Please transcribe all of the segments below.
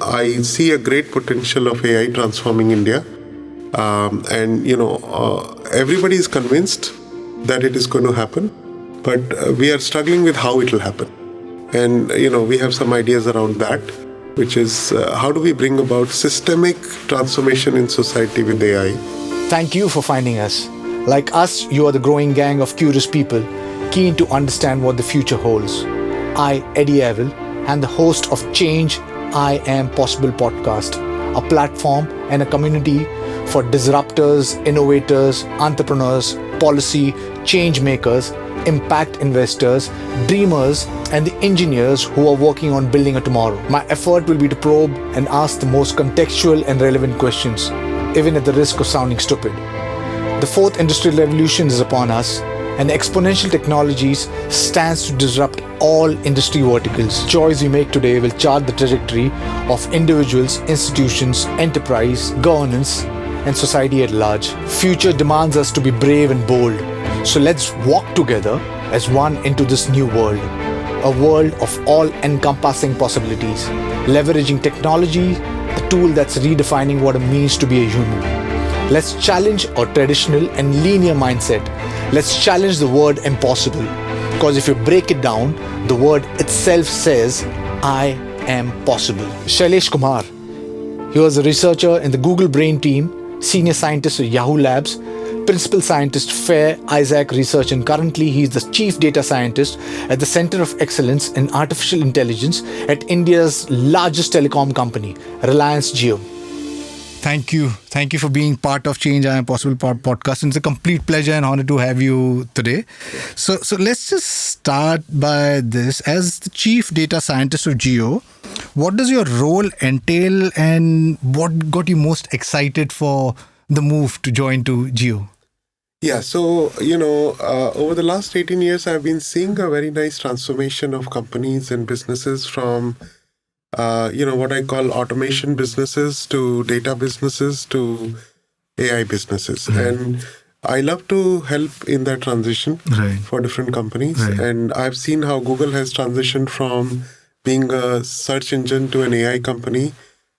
I see a great potential of AI transforming India. Everybody is convinced that it is going to happen, but we are struggling with how it will happen. And, we have some ideas around that, which is how do we bring about systemic transformation in society with AI? Thank you for finding us. Like us, you are the growing gang of curious people keen to understand what the future holds. I, Eddie Avil, am the host of Change I Am Possible podcast, a platform and a community for disruptors, innovators, entrepreneurs, policy change makers, impact investors, dreamers, and the engineers who are working on building a tomorrow. My effort will be to probe and ask the most contextual and relevant questions, even at the risk of sounding stupid. The fourth industrial revolution is upon us, and exponential technologies stands to disrupt all industry verticals. Choice we make today will chart the trajectory of individuals, institutions, enterprise, governance, and society at large. Future demands us to be brave and bold. So let's walk together as one into this new world. A world of all-encompassing possibilities, leveraging technology, the tool that's redefining what it means to be a human. Let's challenge our traditional and linear mindset. Let's challenge the word impossible. Because if you break it down, the word itself says, I am possible. Shailesh Kumar. He was a researcher in the Google Brain team, senior scientist at Yahoo Labs, principal scientist Fair Isaac Research, and currently he is the chief data scientist at the Center of Excellence in Artificial Intelligence at India's largest telecom company, Reliance Jio. Thank you. Thank you for being part of Change I Am Possible podcast. It's a complete pleasure and honor to have you today. So let's just start by this. As the chief data scientist of Jio, what does your role entail and what got you most excited for the move to join to Jio? Yeah, so, over the last 18 years, I've been seeing a very nice transformation of companies and businesses from what I call automation businesses to data businesses to AI businesses. Right. And I love to help in that transition for different companies. Right. And I've seen how Google has transitioned from being a search engine to an AI company.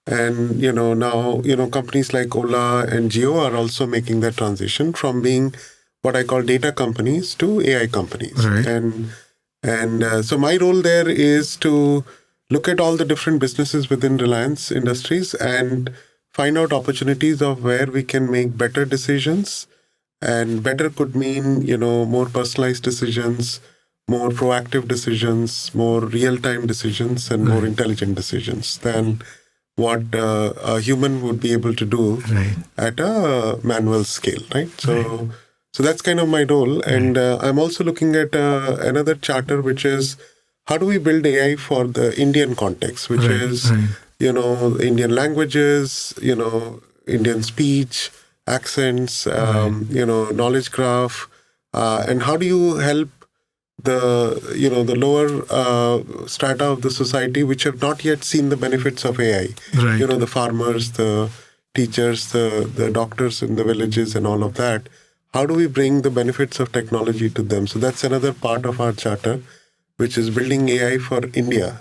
And, now, companies like Ola and Jio are also making that transition from being what I call data companies to AI companies. Right. And so my role there is to look at all the different businesses within Reliance Industries and find out opportunities of where we can make better decisions. And better could mean, more personalized decisions, more proactive decisions, more real-time decisions, and more intelligent decisions than what a human would be able to do at a manual scale, right? So that's kind of my role. And I'm also looking at another charter, which is how do we build AI for the Indian context, which is, Indian languages, Indian speech, accents, knowledge graph, and how do you help the lower strata of the society which have not yet seen the benefits of AI. Right. The farmers, the teachers, the doctors in the villages and all of that. How do we bring the benefits of technology to them? So that's another part of our charter, which is building AI for India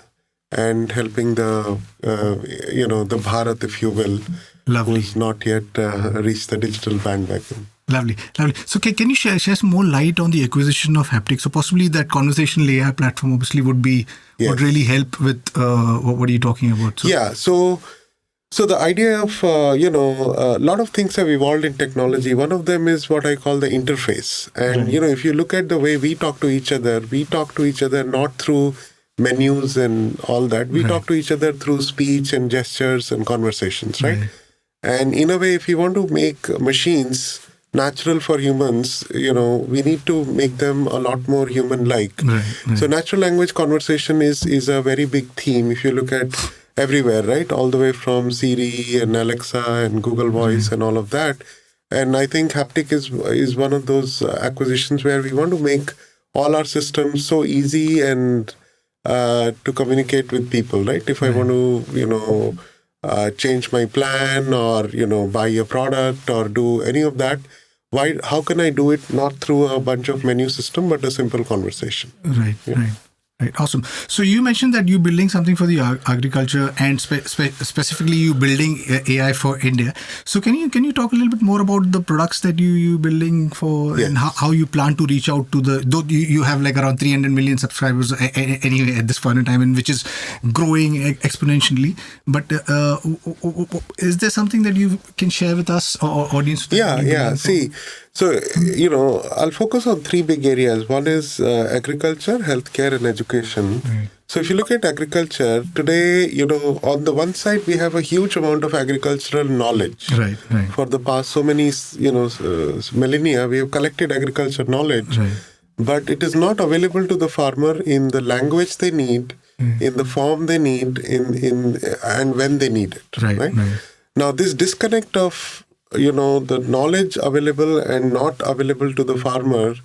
and helping the Bharat, if you will, who's not yet reached the digital bandwagon. Lovely. So can you share some more light on the acquisition of Haptik? So possibly that conversational AI platform obviously would would really help with what are you talking about? So the idea of, a lot of things have evolved in technology. One of them is what I call the interface. And, if you look at the way we talk to each other not through menus and all that. We talk to each other through speech and gestures and conversations, right? And in a way, if you want to make machines natural for humans, we need to make them a lot more human-like. So natural language conversation is a very big theme if you look at everywhere, right? All the way from Siri and Alexa and Google Voice and all of that. And I think Haptik is one of those acquisitions where we want to make all our systems so easy and to communicate with people, right? If I want to, change my plan or, buy a product or do any of that, how can I do it not through a bunch of menu system, but a simple conversation? Right. Right. Awesome. So you mentioned that you're building something for the agriculture and specifically you building AI for India. So can you talk a little bit more about the products that you building for and how you plan to reach out to though you have like around 300 million subscribers anyway at this point in time, and which is growing exponentially. But is there something that you can share with us or audience? Yeah. See. So, I'll focus on three big areas. One is agriculture, healthcare, and education. Right. So, if you look at agriculture, today, on the one side, we have a huge amount of agricultural knowledge. Right. For the past so many, millennia, we have collected agriculture knowledge. Right. But it is not available to the farmer in the language they need, in the form they need, and when they need it. Right. Now, this disconnect of the knowledge available and not available to the farmer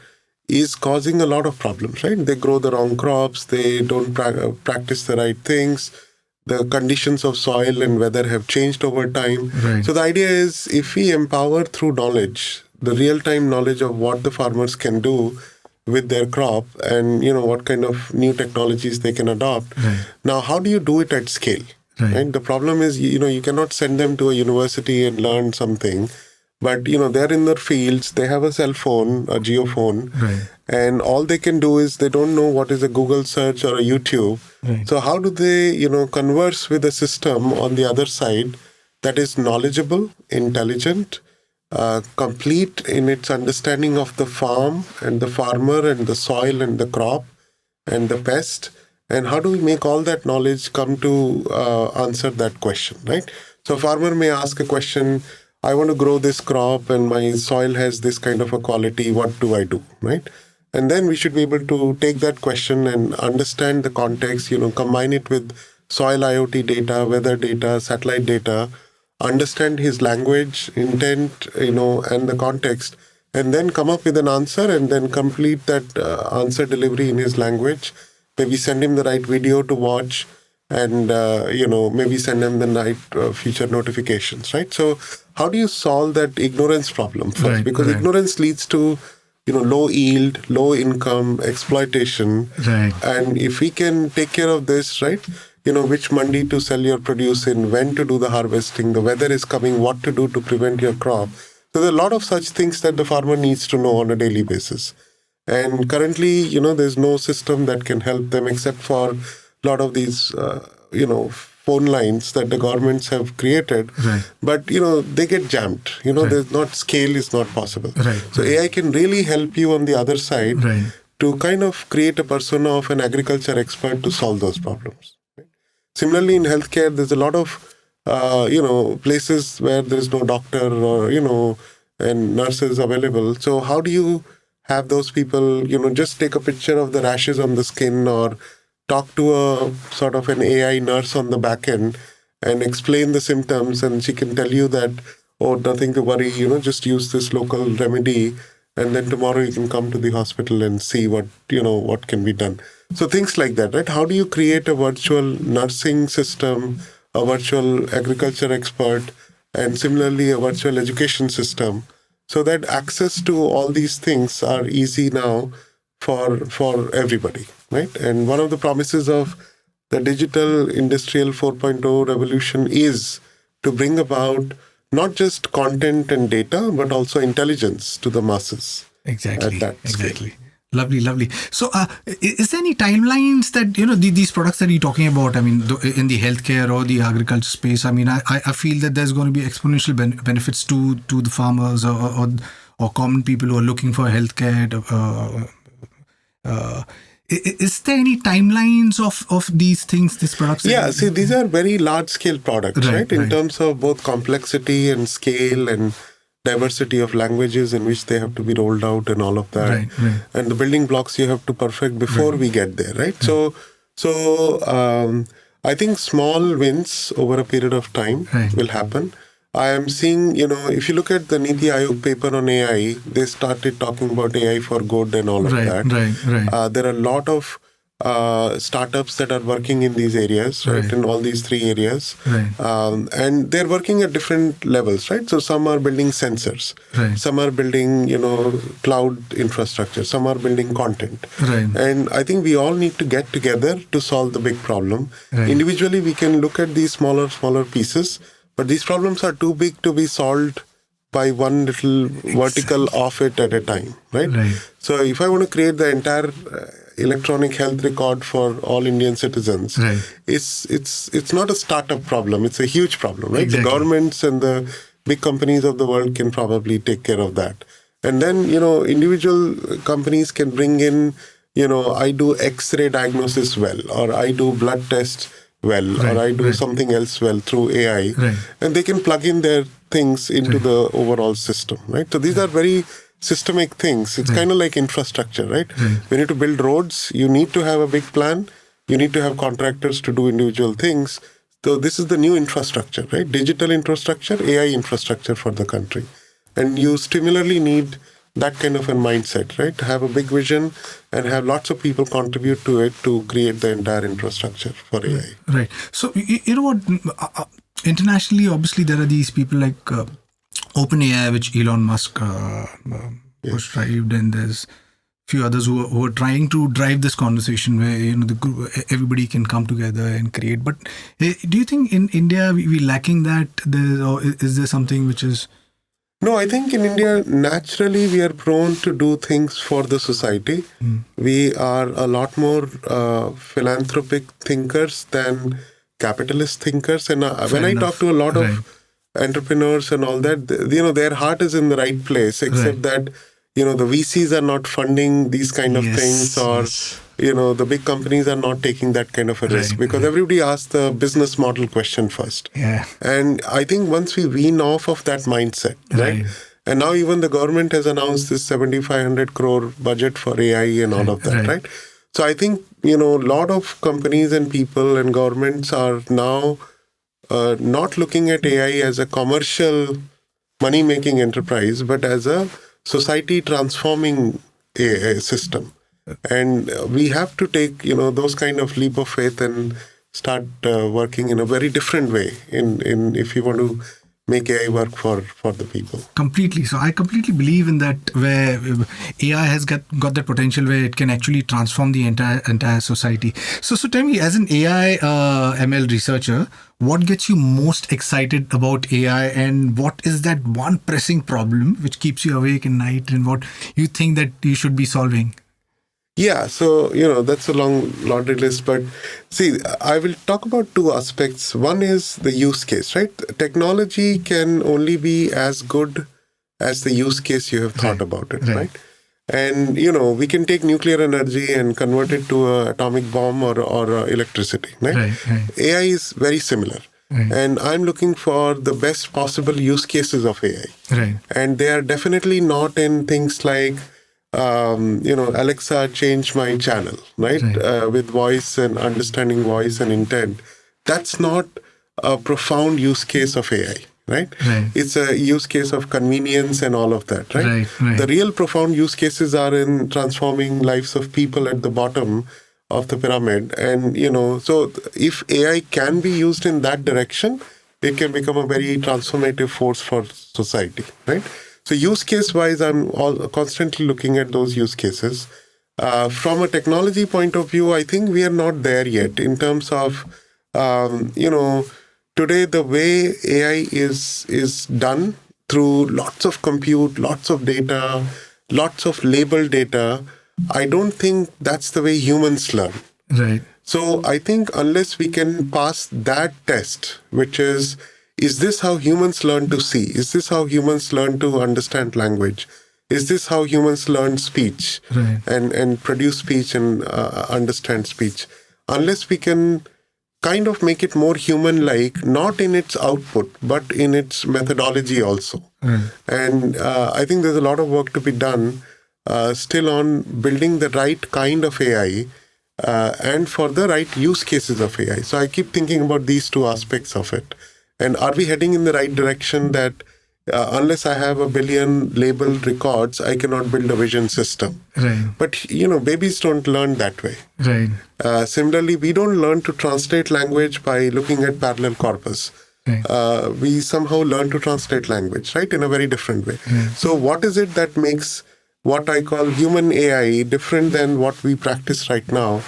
is causing a lot of problems, right? They grow the wrong crops, they don't practice the right things, the conditions of soil and weather have changed over time. Right. So the idea is if we empower through knowledge, the real-time knowledge of what the farmers can do with their crop and, what kind of new technologies they can adopt. Right. Now, how do you do it at scale? Right. The problem is, you cannot send them to a university and learn something, but, they're in their fields, they have a cell phone, a geophone, right. and all they can do is they don't know what is a Google search or a YouTube. Right. So how do they, converse with a system on the other side that is knowledgeable, intelligent, complete in its understanding of the farm and the farmer and the soil and the crop and the pest? And how do we make all that knowledge come to answer that question, right? So a farmer may ask a question, I want to grow this crop and my soil has this kind of a quality, what do I do, right? And then we should be able to take that question and understand the context, combine it with soil IoT data, weather data, satellite data, understand his language, intent, and the context, and then come up with an answer and then complete that answer delivery in his language. Maybe send him the right video to watch and, maybe send him the right future notifications, right? So how do you solve that ignorance problem first? Right, because ignorance leads to, low yield, low income, exploitation. Right. And if we can take care of this, right, which mandi to sell your produce in, when to do the harvesting, the weather is coming, what to do to prevent your crop. So there are a lot of such things that the farmer needs to know on a daily basis. And currently, there's no system that can help them except for a lot of these, phone lines that the governments have created. Right. But, they get jammed. There's not scale is not possible. Right. So AI can really help you on the other side Right. to kind of create a persona of an agriculture expert to solve those problems. Right? Similarly, in healthcare, there's a lot of, places where there's no doctor or, and nurses available. So how do you have those people, just take a picture of the rashes on the skin or talk to a sort of an AI nurse on the back end and explain the symptoms, and she can tell you that, oh, nothing to worry, just use this local remedy, and then tomorrow you can come to the hospital and see what can be done. So things like that, right? How do you create a virtual nursing system, a virtual agriculture expert, and similarly a virtual education system, so that access to all these things are easy now for everybody, right? And one of the promises of the digital industrial 4.0 revolution is to bring about not just content and data, but also intelligence to the masses. Exactly. At that scale. Exactly. Lovely. So, is there any timelines that, these products that you're talking about, I mean, in the healthcare or the agriculture space, I mean, I feel that there's going to be exponential benefits to the farmers or common people who are looking for healthcare. Is there any timelines of these things, these products? Yeah, see, these are very large-scale products, right? In terms of both complexity and scale and diversity of languages in which they have to be rolled out and all of that. Right. And the building blocks you have to perfect before we get there, right? So I think small wins over a period of time will happen. I am seeing, if you look at the Niti Aayog paper on AI, they started talking about AI for good and all of that. Right. There are a lot of startups that are working in these areas, right? In all these three areas. Right. And they're working at different levels, right? So some are building sensors, Right. some are building, cloud infrastructure, some are building content. Right. And I think we all need to get together to solve the big problem. Right. Individually, we can look at these smaller pieces, but these problems are too big to be solved by one little vertical off it at a time, right? So if I want to create the entire electronic health record for all Indian citizens, it's not a startup problem, it's a huge problem, right? Exactly. The governments and the big companies of the world can probably take care of that. And then, individual companies can bring in, I do X-ray diagnosis well, or I do blood tests well, or I do something else well through AI, and they can plug in their things into the overall system, right? So these are very systemic things. It's kind of like infrastructure, right? When you need to build roads, you need to have a big plan. You need to have contractors to do individual things. So this is the new infrastructure, right? Digital infrastructure, AI infrastructure for the country. And you similarly need that kind of a mindset, right? To have a big vision and have lots of people contribute to it to create the entire infrastructure for AI. Right. So, you know what? Internationally, obviously, there are these people like OpenAI, which Elon Musk was drived, and there's few others who are trying to drive this conversation where the group, everybody can come together and create. But do you think in India we lacking that? Or is there something which is? No, I think in India, naturally, we are prone to do things for the society. We are a lot more philanthropic thinkers than capitalist thinkers. And when I talk to a lot of entrepreneurs and all that, their heart is in the right place, except that, the VCs are not funding these kind of things, or, the big companies are not taking that kind of a risk, because everybody asks the business model question first. And I think once we wean off of that mindset, right? And now even the government has announced this 7,500 crore budget for AI and all of that, right? So I think, a lot of companies and people and governments are now not looking at AI as a commercial money-making enterprise, but as a society transforming AI system. And we have to take, those kind of leap of faith and start working in a very different way in if you want to make AI work for the people. Completely. So I completely believe in that, where AI has got that potential where it can actually transform the entire society. So tell me, as an AI ML researcher, what gets you most excited about AI, and what is that one pressing problem which keeps you awake at night, and what you think that you should be solving? Yeah, so, that's a long laundry list. But see, I will talk about two aspects. One is the use case, right? Technology can only be as good as the use case you have thought about it, right? And, we can take nuclear energy and convert it to an atomic bomb or electricity, right? AI is very similar. And I'm looking for the best possible use cases of AI. And they are definitely not in things like, Alexa, change my channel, right? With voice and understanding voice and intent. That's not a profound use case of AI, right? It's a use case of convenience and all of that, right? The real profound use cases are in transforming lives of people at the bottom of the pyramid. And, so if AI can be used in that direction, it can become a very transformative force for society, right? So use case wise, I'm constantly looking at those use cases. From a technology point of view, I think we are not there yet in terms of, today the way AI is done through lots of compute, lots of data, lots of label data. I don't think that's the way humans learn. So I think unless we can pass that test, which is this how humans learn to see? Is this how humans learn to understand language? Is this how humans learn speech and produce speech and understand speech? Unless we can kind of make it more human-like, not in its output, but in its methodology also. And I think there's a lot of work to be done still on building the right kind of AI and for the right use cases of AI. So I keep thinking about these two aspects of it. And are we heading in the right direction that unless I have a billion labeled records, I cannot build a vision system. Right. But, babies don't learn that way. Right. Similarly, we don't learn to translate language by looking at parallel corpus. Right. We somehow learn to translate language, right, in a very different way. So what is it that makes what I call human AI different than what we practice right now?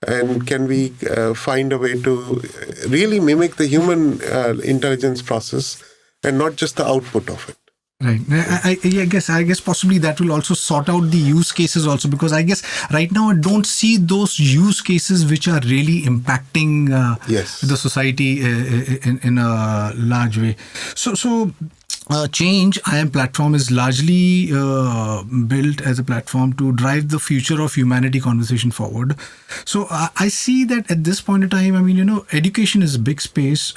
And can we find a way to really mimic the human intelligence process and not just the output of it? Right. I guess possibly that will also sort out the use cases also, because I guess right now I don't see those use cases which are really impacting the society in a large way. So Change IM platform is largely built as a platform to drive the future of humanity conversation forward. So I see that at this point in time, education is a big space.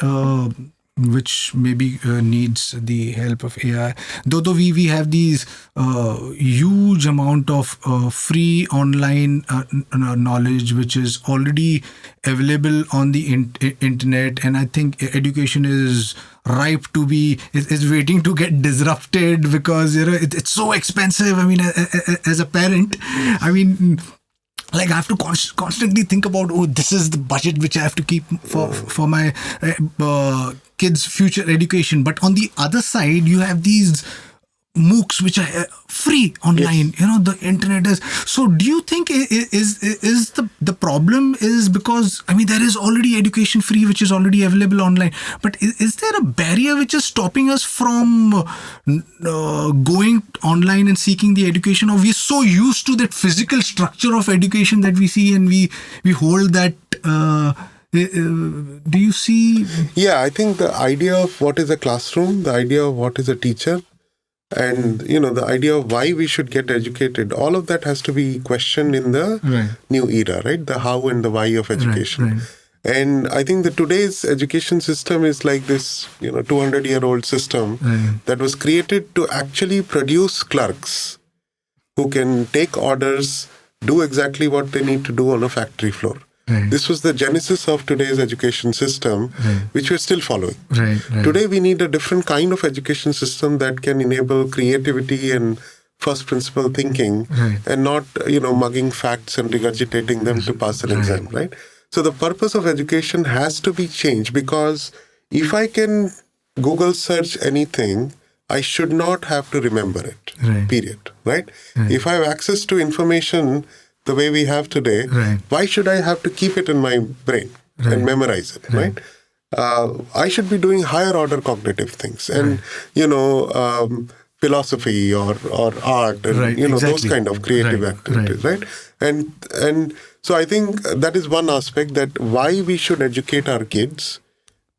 Which maybe needs the help of AI. Though we have these huge amount of free online knowledge which is already available on the internet, and I think education is ripe to be is waiting to get disrupted because it's so expensive. As a parent, like I have to constantly think about, this is the budget which I have to keep for my kids' future education. But on the other side, you have these MOOCs which are free online. Yes. The internet is. So do you think is the problem is because there is already education free which is already available online, but is there a barrier which is stopping us from going online and seeking the education, or we're so used to that physical structure of education that we see and we hold that? Do you see? Yeah, I think the idea of what is a classroom, the idea of what is a teacher, and the idea of why we should get educated, all of that has to be questioned in the new era, right? The how and the why of education. Right. And I think that today's education system is like this 200-year-old system that was created to actually produce clerks who can take orders, do exactly what they need to do on a factory floor. This was the genesis of today's education system, which we're still following. Today, we need a different kind of education system that can enable creativity and first principle thinking, and not, mugging facts and regurgitating them to pass an exam, right? So the purpose of education has to be changed, because if I can Google search anything, I should not have to remember it, period, right? If I have access to information the way we have today, why should I have to keep it in my brain and memorize it, right? I should be doing higher order cognitive things and, philosophy or art and, those kind of creative activities, right? And so I think that is one aspect, that why we should educate our kids.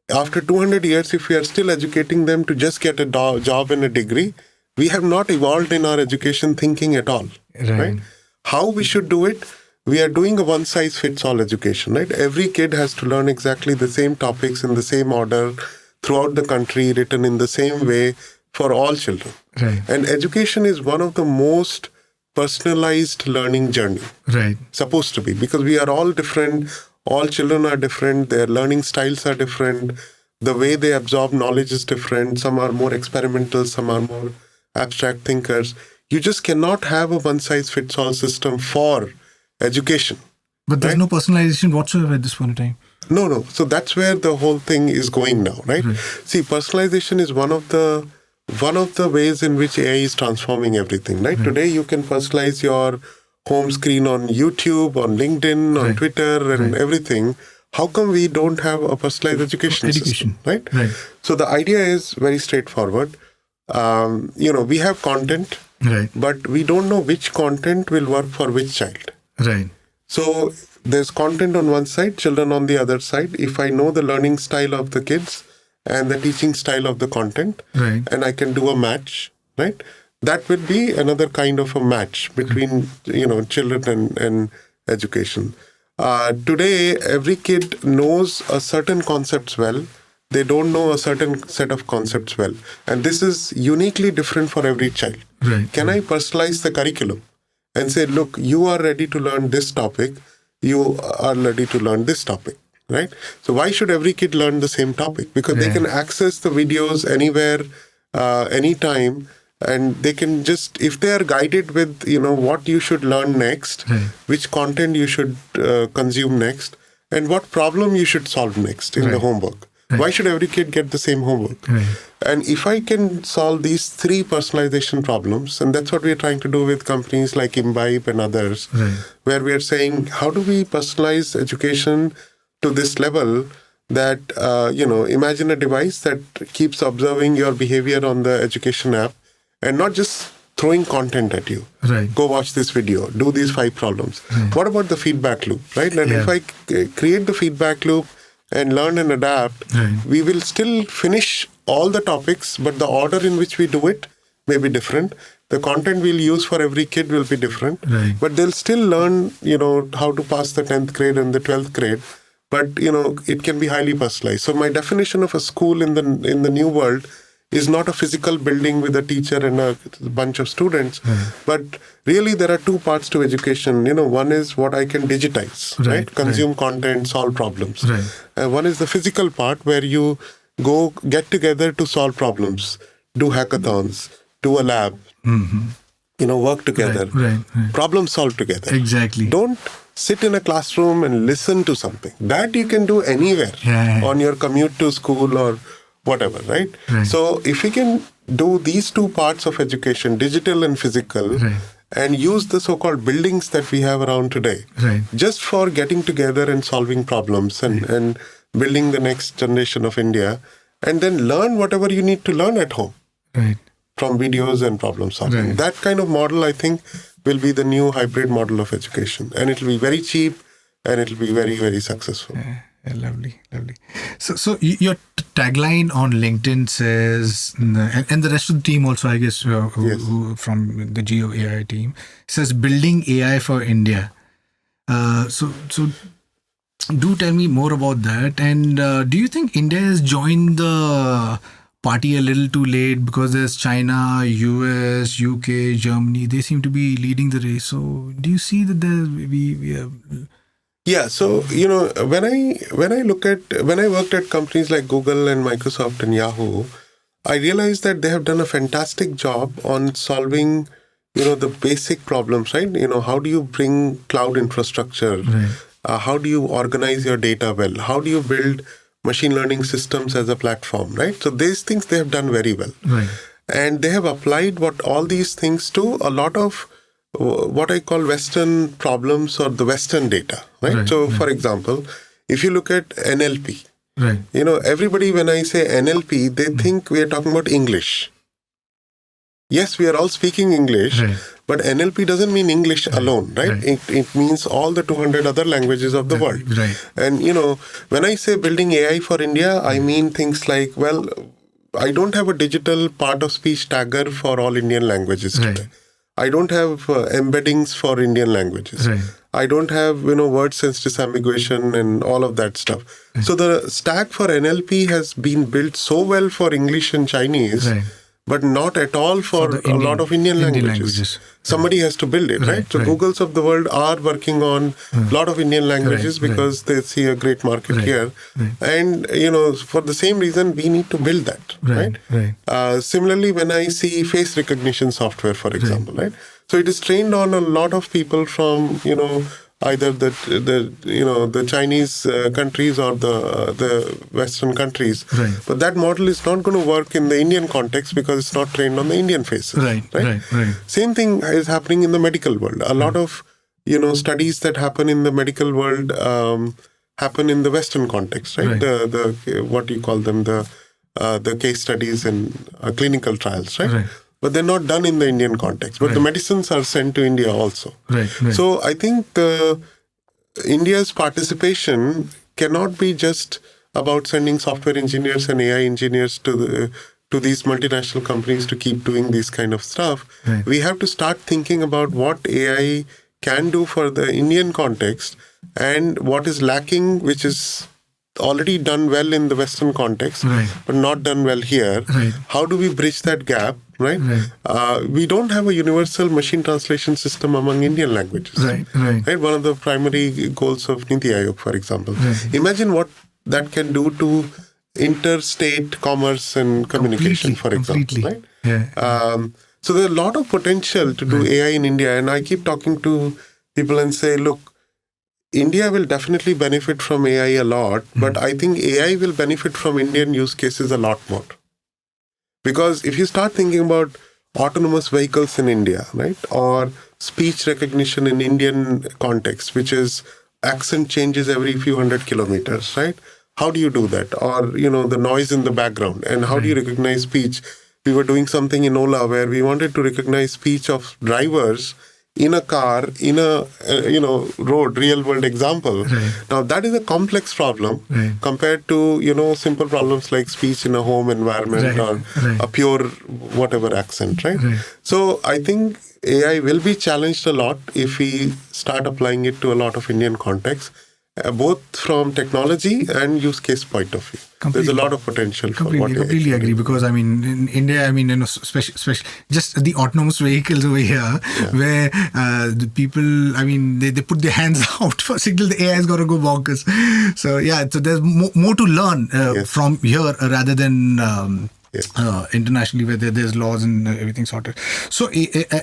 After 200 years, if we are still educating them to just get a job and a degree, we have not evolved in our education thinking at all, right? How we should do it? We are doing a one-size-fits-all education, right? Every kid has to learn exactly the same topics in the same order throughout the country, written in the same way for all children. And education is one of the most personalized learning journey. Supposed to be, because we are all different. All children are different. Their learning styles are different. The way they absorb knowledge is different. Some are more experimental. Some are more abstract thinkers. You just cannot have a one-size-fits-all system for education. But there's no personalization whatsoever at this point in time. No. So that's where the whole thing is going now, right? See, personalization is one of the ways in which AI is transforming everything, right? Today, you can personalize your home screen on YouTube, on LinkedIn, on Twitter, and everything. How come we don't have a personalized education system, right? So the idea is very straightforward. We have content. But we don't know which content will work for which child. So there's content on one side, children on the other side. If I know the learning style of the kids and the teaching style of the content, and I can do a match, right? That will be another kind of a match between, children and education. Today, every kid knows a certain concepts well. They don't know a certain set of concepts well. And this is uniquely different for every child. Can I personalize the curriculum and say, look, you are ready to learn this topic, you are ready to learn this topic, right? So why should every kid learn the same topic? Because they can access the videos anywhere anytime, and they can just, if they are guided with what you should learn next, which content you should consume next, and what problem you should solve next in the homework. Why should every kid get the same homework? And if I can solve these 3 personalization problems, and that's what we're trying to do with companies like Imbibe and others, where we are saying, how do we personalize education to this level that, imagine a device that keeps observing your behavior on the education app and not just throwing content at you. Go watch this video, do these 5 problems. What about the feedback loop, right? And if I create the feedback loop and learn and adapt, we will still finish all the topics, but the order in which we do it may be different. The content we'll use for every kid will be different, but they'll still learn, how to pass the 10th grade and the 12th grade. But, it can be highly personalized. So my definition of a school in the new world is not a physical building with a teacher and a bunch of students, but really there are 2 parts to education. One is what I can digitize, right? Consume content, solve problems. One is the physical part where you go get together to solve problems, do hackathons, do a lab, work together, problem solve together. Exactly. Don't sit in a classroom and listen to something. That you can do anywhere on your commute to school or whatever, right? So if we can do these 2 parts of education, digital and physical, and use the so-called buildings that we have around today, just for getting together and solving problems and building the next generation of India, and then learn whatever you need to learn at home from videos and problem solving. That kind of model, I think, will be the new hybrid model of education. And it will be very cheap and it will be very, very successful. Lovely. So your tagline on LinkedIn says, and the rest of the team also, I guess, who from the Jio AI team, says building AI for India. So do tell me more about that. And do you think India has joined the party a little too late, because there's China, US, UK, Germany, they seem to be leading the race. So do you see that we have... Yeah, so when I worked at companies like Google and Microsoft and Yahoo, I realized that they have done a fantastic job on solving the basic problems, right? How do you bring cloud infrastructure? How do you organize your data well? How do you build machine learning systems as a platform, right? So these things they have done very well, and they have applied all these things to a lot of what I call Western problems or the Western data, right? For example, if you look at NLP, everybody, when I say NLP, they think we are talking about English. Yes, we are all speaking English, but NLP doesn't mean English alone, right? It means all the 200 other languages of the world. And, when I say building AI for India, I mean things like, I don't have a digital part of speech tagger for all Indian languages today. I don't have embeddings for Indian languages. I don't have, word sense disambiguation and all of that stuff. So the stack for NLP has been built so well for English and Chinese, but not at all for a lot of Indian languages. Somebody has to build it, right? So Googles of the world are working on a lot of Indian languages because they see a great market here. And, for the same reason, we need to build that, right? Similarly, when I see face recognition software, for example, right? So it is trained on a lot of people from, either the Chinese countries or the Western countries. But that model is not going to work in the Indian context because it's not trained on the Indian faces. Same thing is happening in the medical world. A lot of studies that happen in the medical world happen in the Western context, right? The what do you call them, the case studies and clinical trials, right? But they're not done in the Indian context. But the medicines are sent to India also. So I think India's participation cannot be just about sending software engineers and AI engineers to these multinational companies to keep doing this kind of stuff. We have to start thinking about what AI can do for the Indian context and what is lacking, which is already done well in the Western context, but not done well here. How do we bridge that gap? We don't have a universal machine translation system among Indian languages. One of the primary goals of Niti Aayog, for example. Imagine what that can do to interstate commerce and communication, for example, right? Yeah. So there's a lot of potential to do AI in India. And I keep talking to people and say, look, India will definitely benefit from AI a lot, but I think AI will benefit from Indian use cases a lot more. Because if you start thinking about autonomous vehicles in India, right, or speech recognition in Indian context, which is accent changes every few hundred kilometers, right? How do you do that? Or, the noise in the background, and how do you recognize speech? We were doing something in Ola where we wanted to recognize speech of drivers in a car, in a road, real world example. Right. Now that is a complex problem compared to simple problems like speech in a home environment or a pure whatever accent, right? So I think AI will be challenged a lot if we start applying it to a lot of Indian contexts, both from technology and use case point of view. There's a lot of potential for what AI completely agree, because in India, especially just the autonomous vehicles over here, where the people, they put their hands out for signal, the AI has got to go bonkers. So so there's more to learn from here rather than internationally, where there's laws and everything sorted. So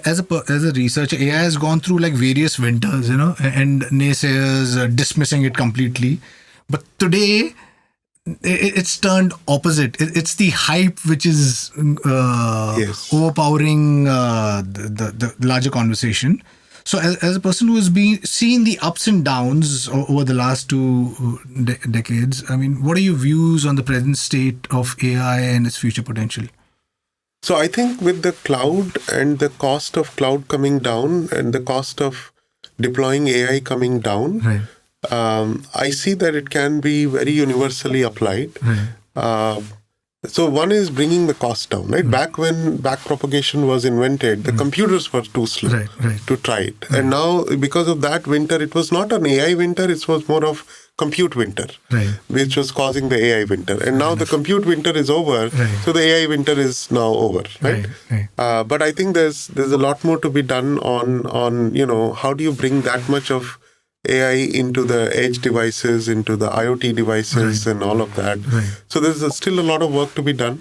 as a researcher, AI has gone through like various winters, and naysayers dismissing it completely. But today, it's turned opposite. It's the hype which is overpowering the larger conversation. So as a person who has seen the ups and downs over the last two decades, what are your views on the present state of AI and its future potential? So I think with the cloud and the cost of cloud coming down and the cost of deploying AI coming down, I see that it can be very universally applied. So one is bringing the cost down, right? Back when backpropagation was invented, the computers were too slow to try it. And now, because of that winter, it was not an AI winter, it was more of compute winter, which was causing the AI winter. And now the compute winter is over, so the AI winter is now over, right? But I think there's a lot more to be done on how do you bring that much of AI into the edge devices, into the IoT devices and all of that. So there's still a lot of work to be done.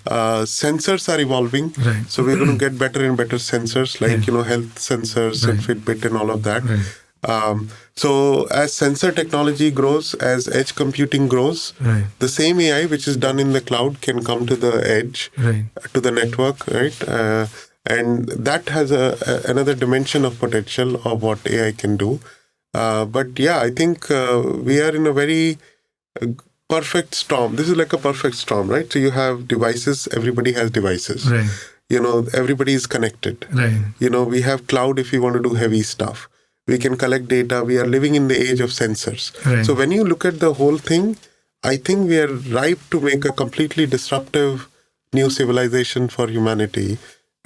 Sensors are evolving. So we're going to get better and better sensors like, health sensors and Fitbit and all of that. So as sensor technology grows, as edge computing grows, the same AI which is done in the cloud can come to the edge, to the network, right? And that has another dimension of potential of what AI can do. But I think we are in a very perfect storm. This is like a perfect storm, right? So you have devices, everybody has devices. Everybody is connected. We have cloud if you want to do heavy stuff. We can collect data. We are living in the age of sensors. So when you look at the whole thing, I think we are ripe to make a completely disruptive new civilization for humanity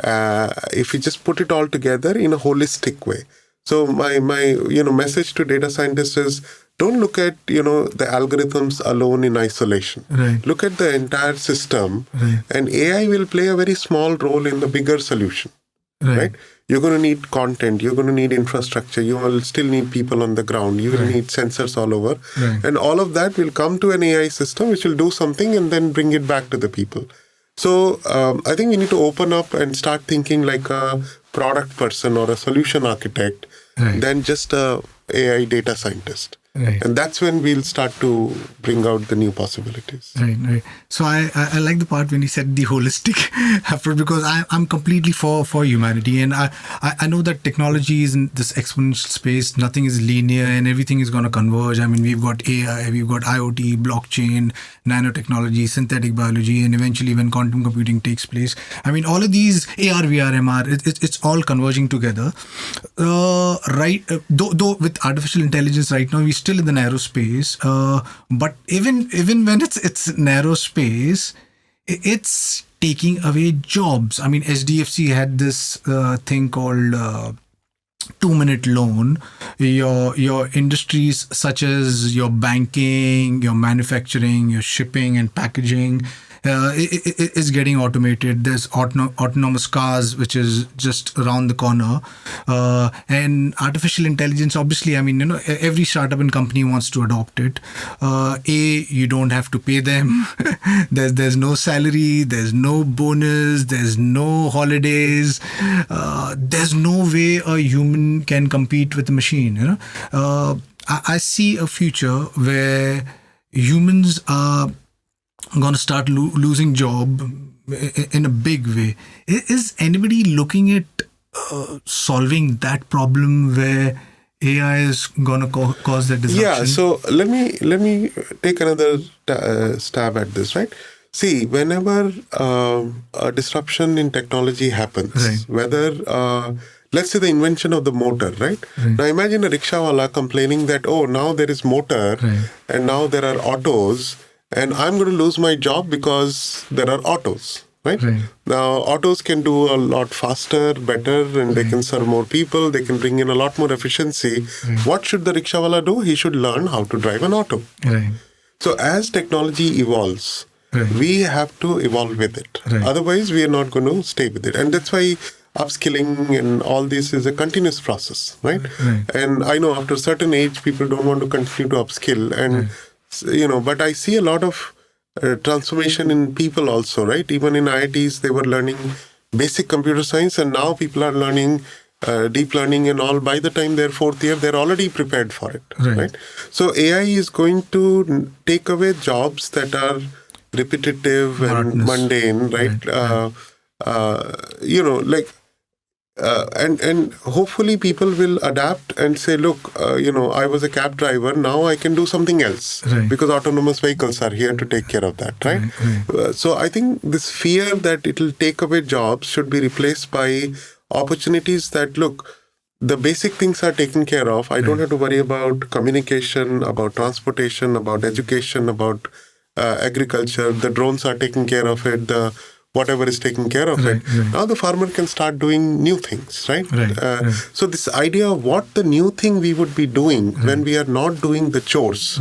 if we just put it all together in a holistic way. So my message to data scientists is, don't look at the algorithms alone in isolation. Look at the entire system, and AI will play a very small role in the bigger solution. Right? You're going to need content. You're going to need infrastructure. You will still need people on the ground. You will need sensors all over, and all of that will come to an AI system which will do something and then bring it back to the people. So I think we need to open up and start thinking like a product person or a solution architect than just a AI data scientist. And that's when we'll start to bring out the new possibilities. So I like the part when you said the holistic effort, because I'm completely for humanity, and I know that technology is in this exponential space. Nothing is linear, and everything is going to converge. We've got AI, we've got IoT, blockchain, nanotechnology, synthetic biology, and eventually when quantum computing takes place, all of these AR, VR, MR, it's all converging together. Though with artificial intelligence right now, we still in the narrow space, but even when it's narrow space, it's taking away jobs. SDFC had this thing called 2-minute loan. Your industries such as your banking, your manufacturing, your shipping and packaging, is getting automated. There's autonomous cars, which is just around the corner, and artificial intelligence. Obviously, I mean, every startup and company wants to adopt it. You don't have to pay them. there's no salary. There's no bonus. There's no holidays. There's no way a human can compete with a machine. I see a future where humans are going to start losing job in a big way. Is anybody looking at solving that problem where AI is going to cause that disruption? Yeah, so let me take another stab at this, right? See, whenever a disruption in technology happens, right, whether let's say the invention of the motor, right? Now imagine a rickshawala complaining that, oh, now there is motor and now there are autos and I'm going to lose my job because there are autos, right? Now autos can do a lot faster, better, and they can serve more people. They can bring in a lot more efficiency. What should the rickshawala do? He should learn how to drive an auto. So as technology evolves, we have to evolve with it. Otherwise, we are not going to stay with it. And that's why upskilling and all this is a continuous process, right? And I know after a certain age, people don't want to continue to upskill. And, but I see a lot of transformation in people also, right? Even in IITs, they were learning basic computer science, and now people are learning deep learning and all. By the time they're fourth year, they're already prepared for it, right? So AI is going to take away jobs that are repetitive and mundane, right? And hopefully people will adapt and say, look, I was a cab driver, now I can do something else because autonomous vehicles are here to take care of that, right? So I think this fear that it will take away jobs should be replaced by opportunities that, look, the basic things are taken care of. I don't have to worry about communication, about transportation, about education, about agriculture. The drones are taking care of it. The whatever is taking care of it. Now the farmer can start doing new things, right? So this idea of what the new thing we would be doing when we are not doing the chores,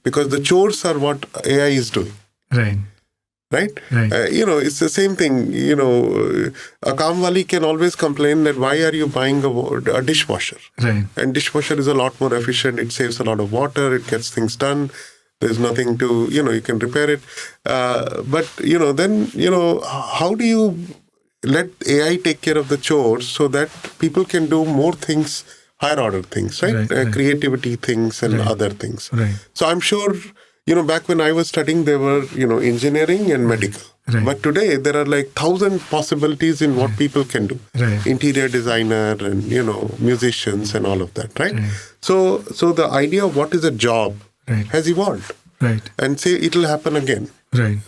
because the chores are what AI is doing. Right? It's the same thing. A kamwali can always complain that why are you buying a dishwasher? And dishwasher is a lot more efficient. It saves a lot of water. It gets things done. There's nothing to, you can repair it. But then, how do you let AI take care of the chores so that people can do more things, higher order things, right? Creativity things and other things. So I'm sure, back when I was studying, there were, engineering and medical. But today there are like 1,000 possibilities in what people can do. Interior designer and, musicians and all of that, right? So the idea of what is a job has evolved. And say it will happen again.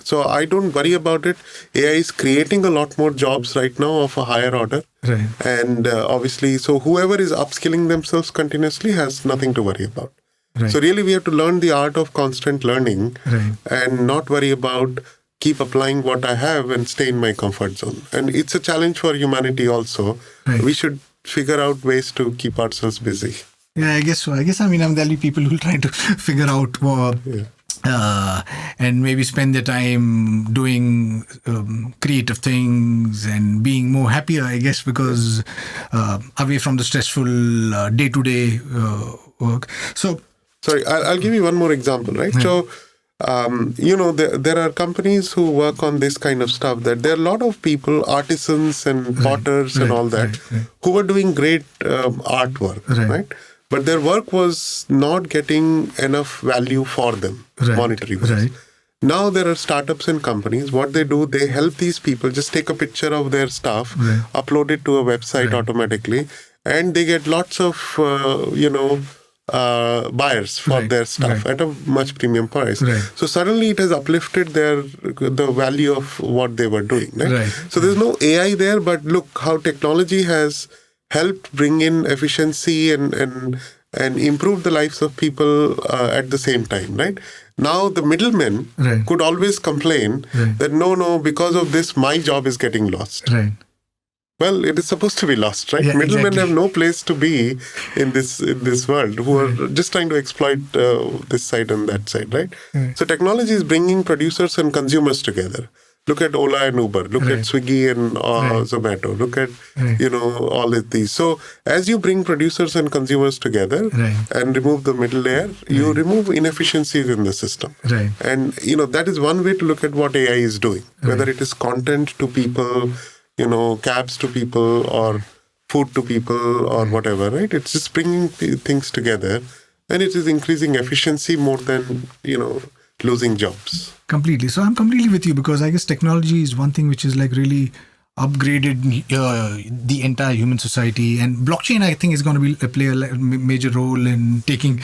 So I don't worry about it. AI is creating a lot more jobs right now of a higher order. And obviously, so whoever is upskilling themselves continuously has nothing to worry about. So really we have to learn the art of constant learning and not worry about keep applying what I have and stay in my comfort zone. And it's a challenge for humanity also. We should figure out ways to keep ourselves busy. Yeah, I guess so. There'll be people who will try to figure out and maybe spend their time doing creative things and being more happier, I guess, because away from the stressful day-to-day work. So, sorry, I'll give you one more example, right? So, there are companies who work on this kind of stuff, that there are a lot of people, artisans and potters and all that, who were doing great artwork, right? But their work was not getting enough value for them, monetary wise. Now there are startups and companies, what they do, they help these people just take a picture of their stuff, upload it to a website automatically, and they get lots of, buyers for their stuff at a much premium price. So suddenly it has uplifted the value of what they were doing. So there's no AI there, but look how technology has helped bring in efficiency and improve the lives of people at the same time, right? Now the middlemen could always complain that no, because of this, my job is getting lost. well, it is supposed to be lost, right? Yeah, Middlemen exactly. have no place to be in this world, who are just trying to exploit this side and that side, right? Right. So technology is bringing producers and consumers together. Look at Ola and Uber. Look at Right. Swiggy and Right. Zomato. Look at Right. all of these. So as you bring producers and consumers together Right. and remove the middle layer, you remove inefficiencies in the system. Right. And that is one way to look at what AI is doing, whether Right. it is content to people, cabs to people, or food to people, or whatever, right? It's just bringing things together, and it is increasing efficiency more than, losing jobs. Completely. So I'm completely with you, because I guess technology is one thing which is like really upgraded the entire human society, and blockchain, I think, is going to play a major role in taking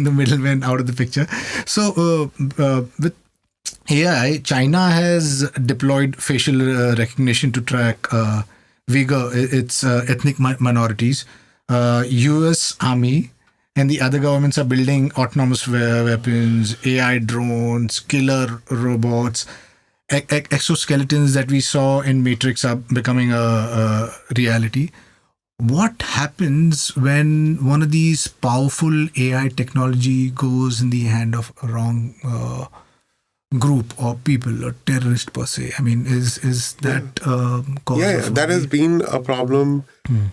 the middleman out of the picture. So with AI, China has deployed facial recognition to track Uyghur, its ethnic minorities. US Army and the other governments are building autonomous weapons, AI drones, killer robots. Exoskeletons that we saw in Matrix are becoming a reality. What happens when one of these powerful AI technology goes in the hand of a wrong group or people, or terrorist per se? I mean, is that cause Yeah, of that has been a problem Hmm.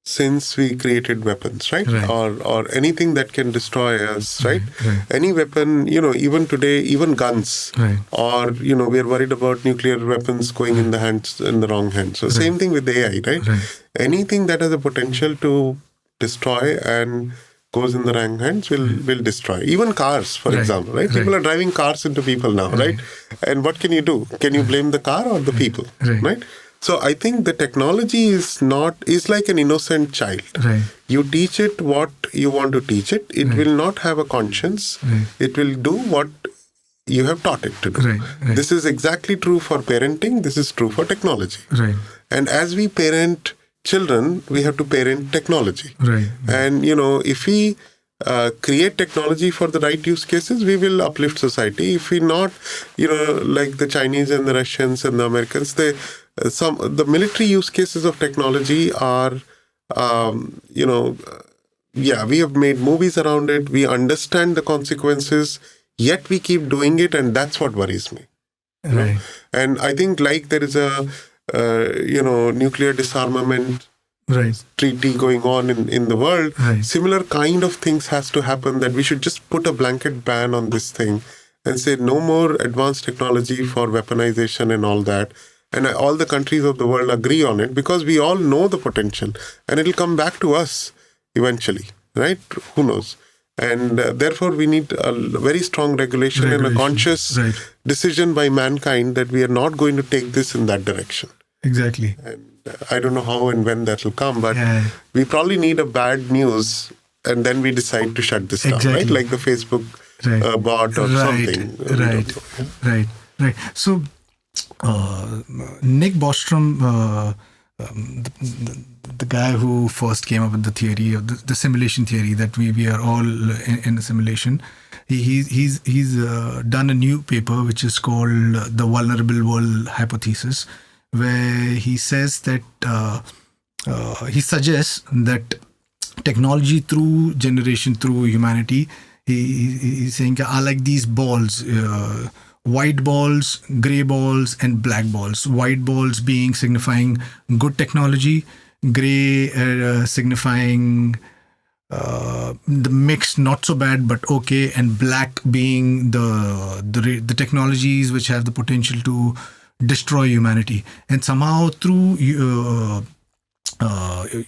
since we created weapons, right? Right. Or anything that can destroy us, right? Right. Any weapon, even today, even guns, Right. or we are worried about nuclear weapons going in the wrong hands. So same thing with AI, right? Right. Anything that has a potential to destroy and goes in the wrong hands will destroy. Even cars, for Right. example, right? Right. People are driving cars into people now, right? And what can you do? Can you blame the car or the people, Right. right? So I think the technology is like an innocent child. Right. You teach it what you want to teach it. It will not have a conscience. Right. It will do what you have taught it to do. Right. Right. This is exactly true for parenting. This is true for technology. Right. And as we parent children, we have to parent technology. Right. And, if we create technology for the right use cases, we will uplift society. If we not, like the Chinese and the Russians and the Americans, the military use cases of technology are, we have made movies around it. We understand the consequences, yet we keep doing it, and that's what worries me. Right. And I think like there is a, nuclear disarmament Right. treaty going on in the world, Right. similar kind of things has to happen, that we should just put a blanket ban on this thing and say no more advanced technology for weaponization and all that. And all the countries of the world agree on it, because we all know the potential, and it'll come back to us eventually, right? Who knows? And therefore, we need a very strong regulation and a conscious Right. decision by mankind that we are not going to take this in that direction. Exactly. And I don't know how and when that will come, but Yeah. we probably need a bad news, and then we decide to shut this down, right? Exactly. Like the Facebook Right. bot or something. We Right. don't know, yeah. Right. Right. So, Nick Bostrom, the guy who first came up with the theory of the simulation theory, that we are all in a simulation. He's done a new paper which is called the Vulnerable World Hypothesis, where he says that he suggests that technology through generation, through humanity, he's saying are like these balls. White balls, grey balls, and black balls. White balls being signifying good technology, grey signifying the mix, not so bad but okay, and black being the technologies which have the potential to destroy humanity. And somehow through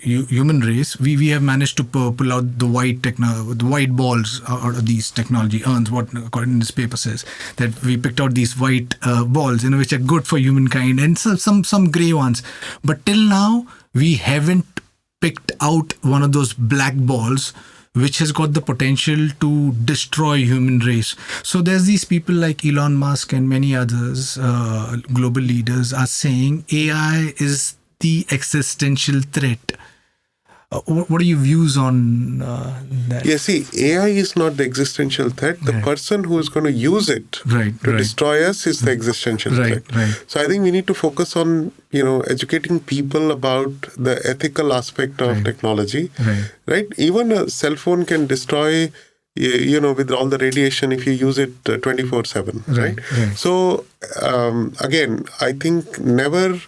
human race, we have managed to pull out the white balls out of these technology urns. What according to this paper says, that we picked out these white balls, which are good for humankind, and some grey ones. But till now, we haven't picked out one of those black balls which has got the potential to destroy human race. So there's these people like Elon Musk and many others, global leaders, are saying AI is the existential threat. What are your views on that? Yeah, see, AI is not the existential threat. The person who is going to use it to destroy us is the existential threat. So I think we need to focus on, educating people about the ethical aspect of technology. Right? Even a cell phone can destroy, with all the radiation if you use it 24/7. Right? So again, I think never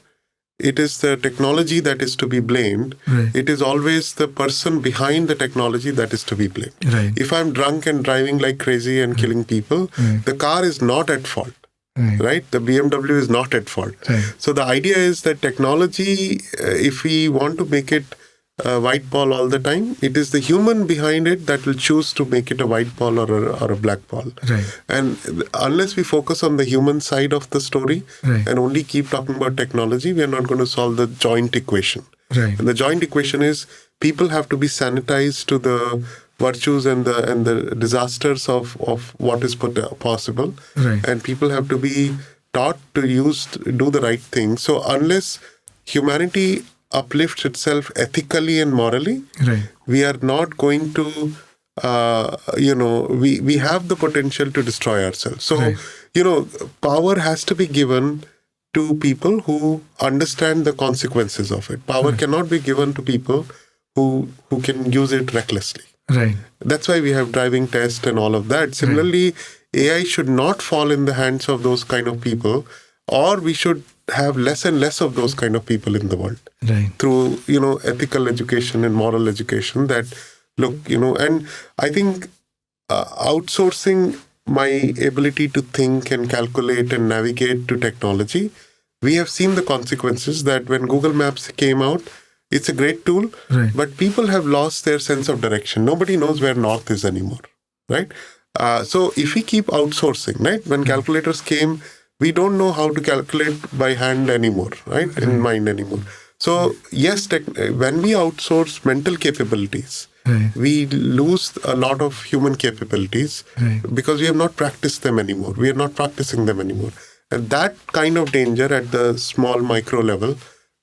it is the technology that is to be blamed. It is always the person behind the technology that is to be blamed. If I'm drunk and driving like crazy and killing people, the car is not at fault. Right? The BMW is not at fault. So the idea is that technology, if we want to make it a white ball all the time, it is the human behind it that will choose to make it a white ball or a black ball. And unless we focus on the human side of the story and only keep talking about technology, we are not going to solve the joint equation. And the joint equation is people have to be sanitized to the virtues and the disasters of what is possible. And people have to be taught to do the right thing. So unless humanity uplifts itself ethically and morally, we are not going to, we have the potential to destroy ourselves. So, power has to be given to people who understand the consequences of it. Power cannot be given to people who can use it recklessly. That's why we have driving tests and all of that. Similarly, AI should not fall in the hands of those kind of people, or we should have less and less of those kind of people in the world through, ethical education and moral education that and I think outsourcing my ability to think and calculate and navigate to technology, we have seen the consequences that when Google Maps came out, it's a great tool, but people have lost their sense of direction. Nobody knows where north is anymore, right? So if we keep outsourcing, right, when calculators came, we don't know how to calculate by hand anymore, right? In mind anymore. So yes, when we outsource mental capabilities, we lose a lot of human capabilities because we have not practiced them anymore. We are not practicing them anymore. And that kind of danger at the small micro level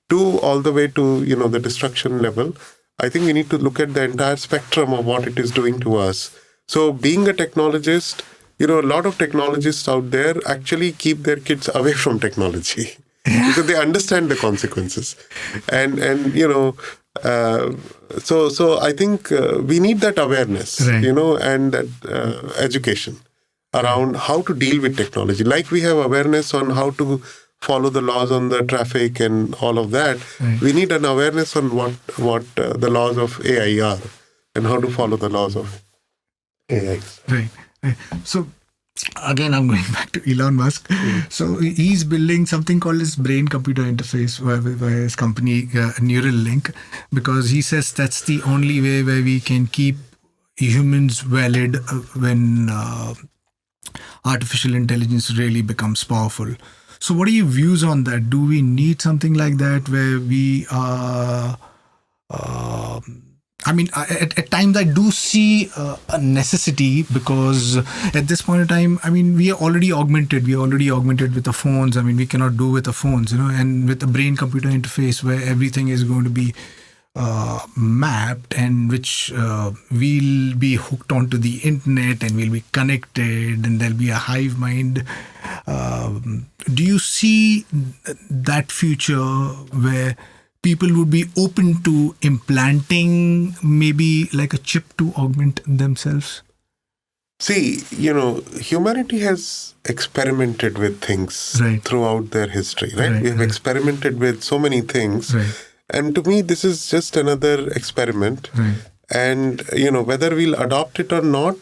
to all the way to, the destruction level, I think we need to look at the entire spectrum of what it is doing to us. So being a technologist, a lot of technologists out there actually keep their kids away from technology because they understand the consequences. And so I think we need that awareness, and that education around how to deal with technology. Like we have awareness on how to follow the laws on the traffic and all of that. We need an awareness on what the laws of AI are and how to follow the laws of AI. So again, I'm going back to Elon Musk. So he's building something called his brain-computer interface via his company Neuralink, because he says that's the only way where we can keep humans valid when artificial intelligence really becomes powerful. So what are your views on that? Do we need something like that where we are... at times I do see a necessity, because at this point in time, we are already augmented. We are already augmented with the phones. We cannot do with the phones, and with the brain-computer interface where everything is going to be mapped, and which we'll be hooked onto the internet and we'll be connected, and there'll be a hive mind. Do you see that future where people would be open to implanting maybe like a chip to augment themselves? See, humanity has experimented with things throughout their history, right? We have experimented with so many things. And to me, this is just another experiment. And, whether we'll adopt it or not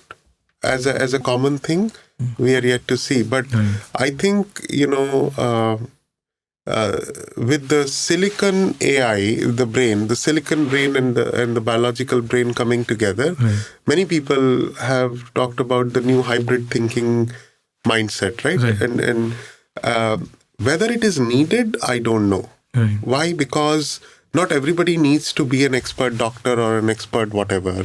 as a common thing, we are yet to see. But I think, with the silicon AI, the silicon brain and the biological brain coming together, many people have talked about the new hybrid thinking mindset, right? And whether it is needed, I don't know. Why? Because not everybody needs to be an expert doctor or an expert whatever.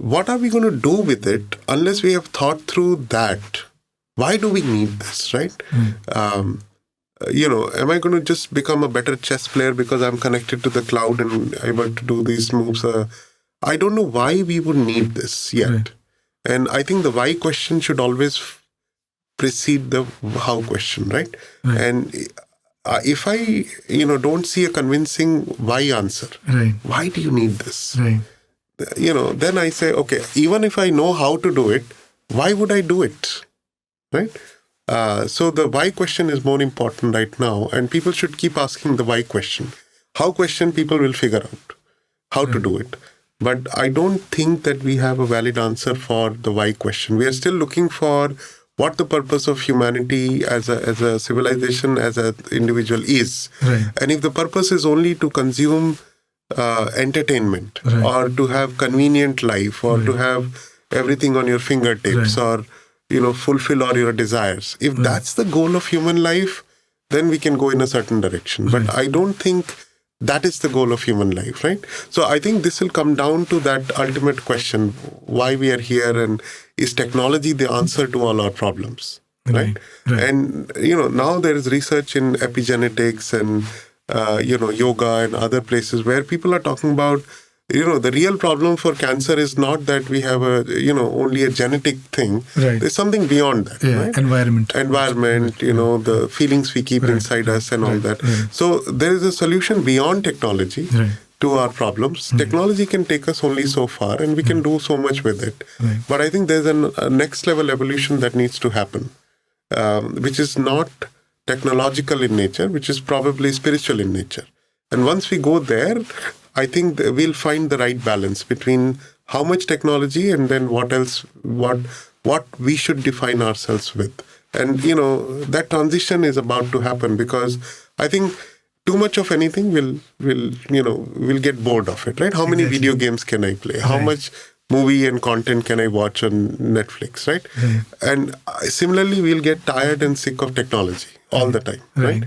What are we going to do with it unless we have thought through that? Why do we need this, right? am I going to just become a better chess player because I'm connected to the cloud and able to do these moves? I don't know why we would need this yet. Right. And I think the why question should always precede the how question, right? And if I, don't see a convincing why answer, why do you need this? Then I say, okay, even if I know how to do it, why would I do it? Right? So the why question is more important right now, and people should keep asking the why question. How question, people will figure out how to do it. But I don't think that we have a valid answer for the why question. We are still looking for what the purpose of humanity as a civilization, as an individual is. And if the purpose is only to consume entertainment or to have convenient life or to have everything on your fingertips or fulfill all your desires, if that's the goal of human life, then we can go in a certain direction. But I don't think that is the goal of human life, right? So I think this will come down to that ultimate question, why we are here, and is technology the answer to all our problems, right? And now there is research in epigenetics and yoga and other places where people are talking about, the real problem for cancer is not that we have only a genetic thing. There's something beyond that. Right? Environment, the feelings we keep inside us and all that. So there is a solution beyond technology to our problems. Technology can take us only so far, and we can do so much with it. But I think there's a next level evolution that needs to happen, which is not technological in nature, which is probably spiritual in nature. And once we go there, I think we'll find the right balance between how much technology and then what else, what we should define ourselves with. And, that transition is about to happen, because I think too much of anything will get bored of it, right? How many video games can I play? How much movie and content can I watch on Netflix, right? And similarly, we'll get tired and sick of technology all the time, right?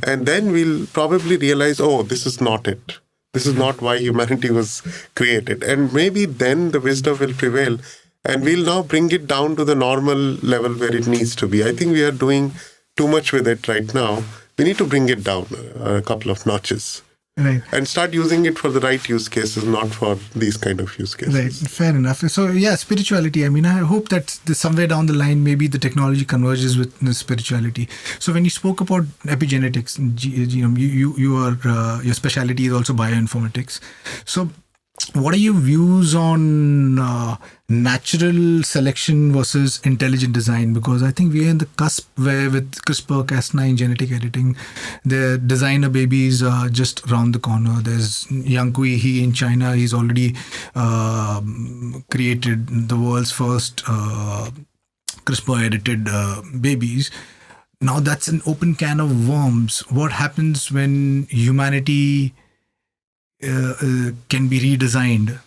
And then we'll probably realize, oh, this is not it. This is not why humanity was created. And maybe then the wisdom will prevail, and we'll now bring it down to the normal level where it needs to be. I think we are doing too much with it right now. We need to bring it down a couple of notches. And start using it for the right use cases, not for these kind of use cases. Fair enough. So yeah, spirituality. I mean, I hope that somewhere down the line, maybe the technology converges with the spirituality. So when you spoke about epigenetics, you are your specialty is also bioinformatics. So what are your views on natural selection versus intelligent design? Because I think we are in the cusp where with CRISPR-Cas9 genetic editing, the designer babies are just around the corner. There's Yang Kui He in China. He's already created the world's first CRISPR-edited babies. Now that's an open can of worms. What happens when humanity can be redesigned?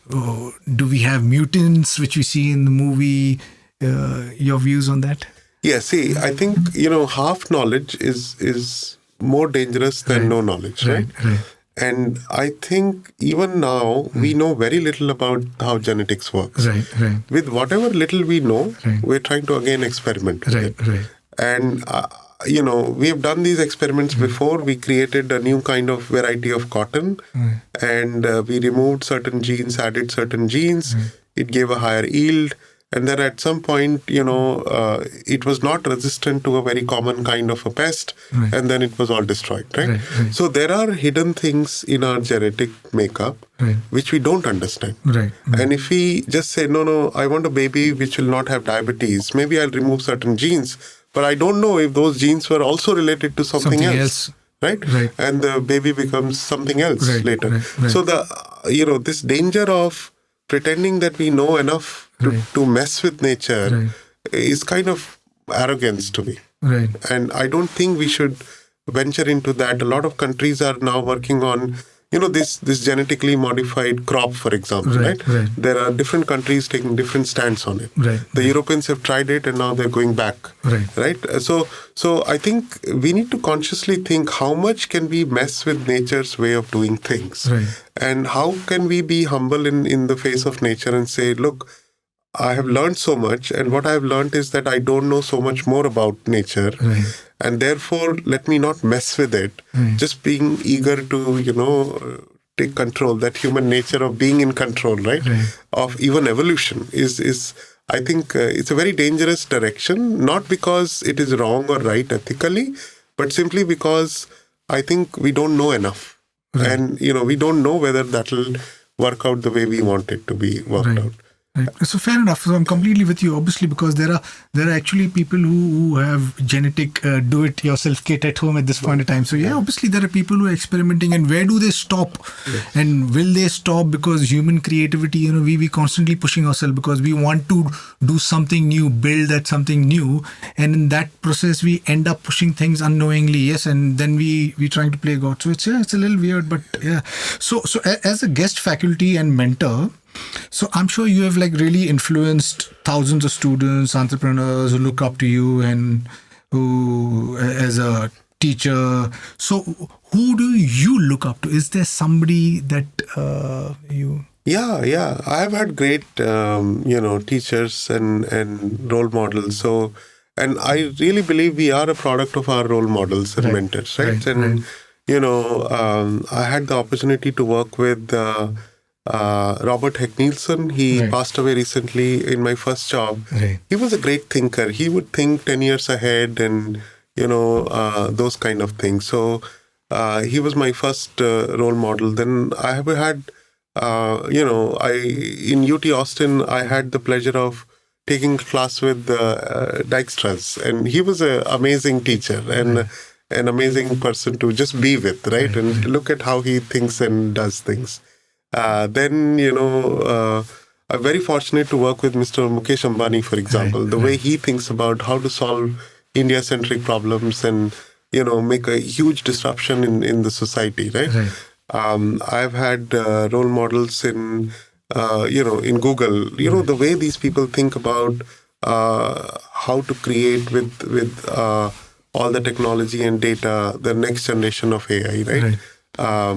Do we have mutants, which we see in the movie? Your views on that? Yeah, see, I think, half knowledge is more dangerous than no knowledge, right? And I think even now, we know very little about how genetics works. With whatever little we know, we're trying to again experiment with it. And we have done these experiments before. We created a new kind of variety of cotton, and we removed certain genes, added certain genes. It gave a higher yield. And then at some point, it was not resistant to a very common kind of a pest, and then it was all destroyed, right? So there are hidden things in our genetic makeup which we don't understand. And if we just say, no, I want a baby which will not have diabetes, maybe I'll remove certain genes, but I don't know if those genes were also related to something else. Right? And the baby becomes something else later. So this danger of pretending that we know enough to mess with nature is kind of arrogance to me. And I don't think we should venture into that. A lot of countries are now working on, this genetically modified crop, for example, right? There are different countries taking different stance on it. The Europeans have tried it, and now they're going back. Right? So I think we need to consciously think, how much can we mess with nature's way of doing things? And how can we be humble in the face of nature and say, look, I have learned so much, and what I have learned is that I don't know so much more about nature. and therefore let me not mess with it. Just being eager to, take control, that human nature of being in control, right? Of even evolution is I think it's a very dangerous direction, not because it is wrong or right ethically, but simply because I think we don't know enough. And, we don't know whether that will work out the way we want it to be worked out. Right. So fair enough. So I'm completely with you, obviously, because there are actually people who have genetic do-it-yourself kit at home at this point in time. So obviously there are people who are experimenting, and where do they stop? Yes. And will they stop? Because human creativity, we constantly pushing ourselves because we want to do something new, build that something new, and in that process we end up pushing things unknowingly. Yes, and then we trying to play God. So it's a little weird, but yeah. So as a guest faculty and mentor. So I'm sure you have really influenced thousands of students, entrepreneurs who look up to you and who as a teacher. So who do you look up to? Is there somebody that you... Yeah. I've had great, teachers and role models. So, and I really believe we are a product of our role models and mentors, right? And, I had the opportunity to work with... Robert Heck Nielsen, he passed away recently in my first job. He was a great thinker. He would think 10 years ahead and, those kind of things. So he was my first role model. Then I have had, in UT Austin, I had the pleasure of taking class with Dijkstra's, and he was an amazing teacher and an amazing person to just be with, right? And look at how he thinks and does things. Then, I'm very fortunate to work with Mr. Mukesh Ambani, for example. The way he thinks about how to solve India-centric problems and, make a huge disruption in the society, right? I've had role models in Google. The way these people think about how to create with all the technology and data, the next generation of AI, right?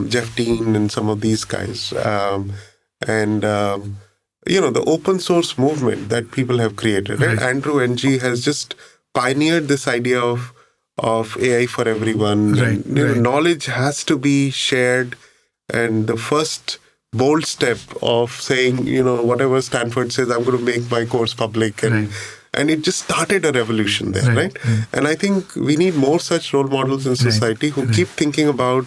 Jeff Dean and some of these guys. The open source movement that people have created. Right? Andrew NG has just pioneered this idea of AI for everyone. Knowledge has to be shared. And the first bold step of saying, whatever Stanford says, I'm going to make my course public. And it just started a revolution there, right? And I think we need more such role models in society who keep thinking about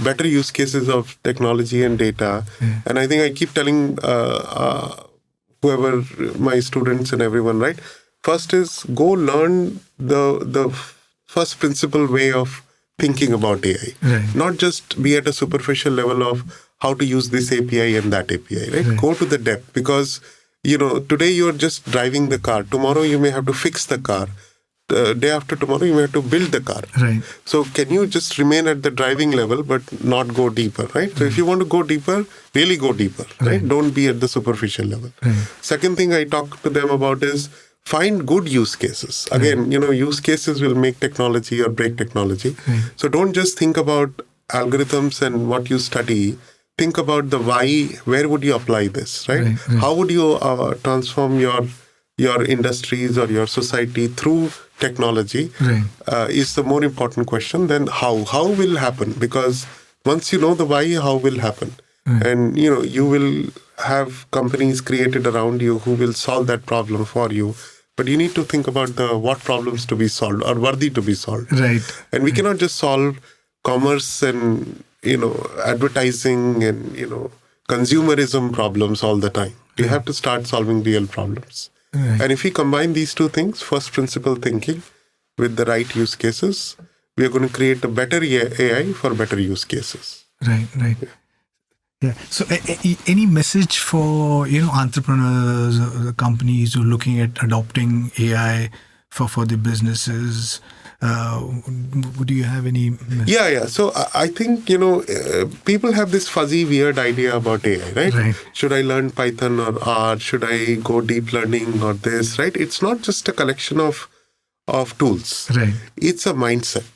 better use cases of technology and data. And I think I keep telling whoever, my students and everyone, right? First is go learn the first principle way of thinking about AI. Not just be at a superficial level of how to use this API and that API, right? Go to the depth, because, today you're just driving the car. Tomorrow you may have to fix the car. Day after tomorrow, you may have to build the car. So can you just remain at the driving level but not go deeper, right? So if you want to go deeper, really go deeper, right? Don't be at the superficial level. Second thing I talk to them about is find good use cases. Again, use cases will make technology or break technology. So don't just think about algorithms and what you study. Think about the why. Where would you apply this, right? How would you transform your industries or your society through technology is the more important question than how. How will happen? Because once you know the why, how will happen? And, you will have companies created around you who will solve that problem for you. But you need to think about what problems to be solved or worthy to be solved. And we cannot just solve commerce and, advertising and, consumerism problems all the time. We have to start solving real problems. And if we combine these two things, first principle thinking with the right use cases, we are going to create a better AI for better use cases. Yeah. So any message for, entrepreneurs, companies who are looking at adopting AI for their businesses? Would you have any? Yeah. So I think, people have this fuzzy, weird idea about AI, right? Should I learn Python or R? Should I go deep learning or this, right? It's not just a collection of tools. It's a mindset.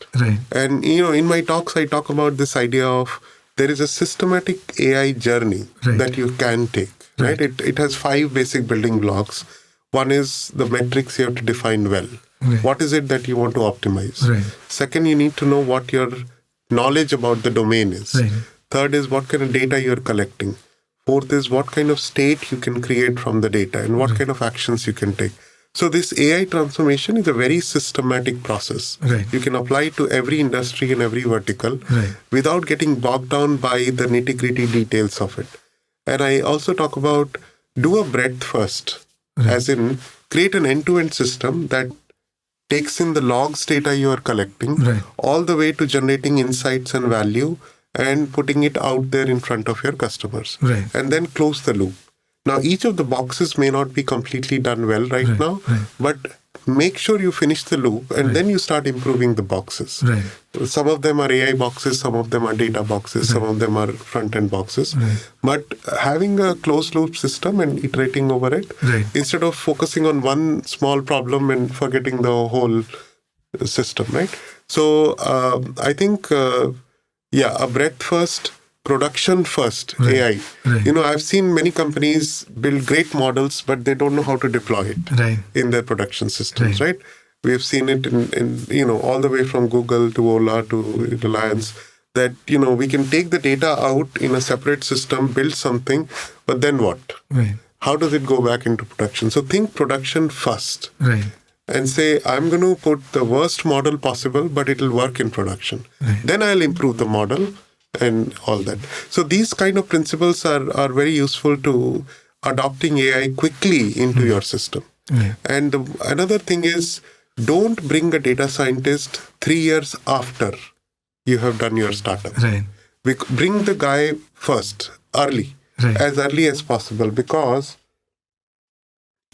And, in my talks, I talk about this idea of there is a systematic AI journey that you can take, right? It has 5 basic building blocks. One is the metrics you have to define well. Right. What is it that you want to optimize? Right. Second, you need to know what your knowledge about the domain is. Right. Third is what kind of data you're collecting. Fourth is what kind of state you can create from the data and what kind of actions you can take. So this AI transformation is a very systematic process. Right. You can apply it to every industry and every vertical Right. without getting bogged down by the nitty-gritty details of it. And I also talk about do a breadth first, as in create an end-to-end system that takes in the logs data you are collecting Right. all the way to generating insights and value and putting it out there in front of your customers. Right. And then close the loop. Now, each of the boxes may not be completely done well right now, but make sure you finish the loop and then you start improving the boxes. Right. Some of them are AI boxes, some of them are data boxes, some of them are front-end boxes. But having a closed loop system and iterating over it, instead of focusing on one small problem and forgetting the whole system, right? So I think, a breadth first, production first, AI. Right. I've seen many companies build great models, but they don't know how to deploy it in their production systems, right? We've seen it in all the way from Google to Ola to Reliance, that, we can take the data out in a separate system, build something, but then what? Right. How does it go back into production? So think production first. Right. And say, I'm going to put the worst model possible, but it'll work in production. Then I'll improve the model and all that. So these kind of principles are very useful to adopting AI quickly into your system. And another thing is, don't bring a data scientist 3 years after you have done your startup. Right. Bring the guy first, early, as early as possible, because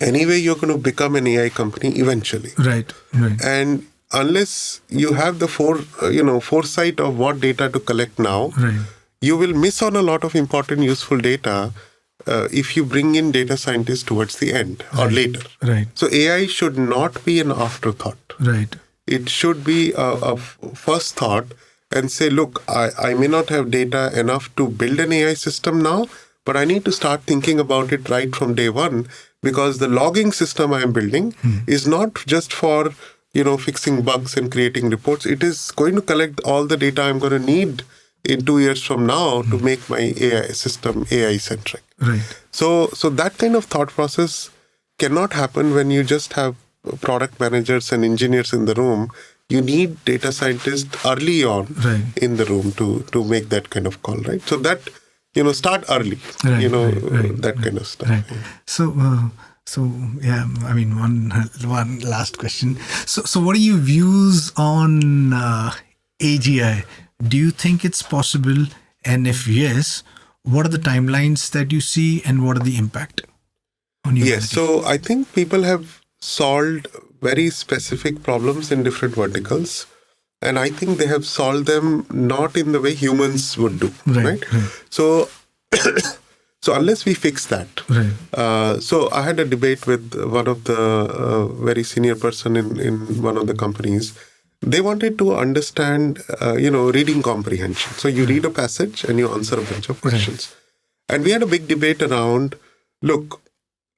anyway, you're going to become an AI company eventually. Right. And unless you have the foresight of what data to collect now, you will miss on a lot of important, useful data if you bring in data scientists towards the end or later. Right. So AI should not be an afterthought. Right. It should be a first thought and say, look, I may not have data enough to build an AI system now, but I need to start thinking about it right from day one, because the logging system I am building is not just for fixing bugs and creating reports. It is going to collect all the data I'm going to need in 2 years from now to make my AI system AI-centric. Right. So that kind of thought process cannot happen when you just have product managers and engineers in the room. You need data scientists early on in the room to make that kind of call, right? So that, start early, that kind of stuff. Right. So one last question. So what are your views on AGI? Do you think it's possible? And if yes, what are the timelines that you see and what are the impact on humanity? Yes, so I think people have solved very specific problems in different verticals. And I think they have solved them not in the way humans would do, right? So unless we fix that, so I had a debate with one of the very senior person in one of the companies. They wanted to understand, reading comprehension. So you read a passage and you answer a bunch of questions. And we had a big debate around, look,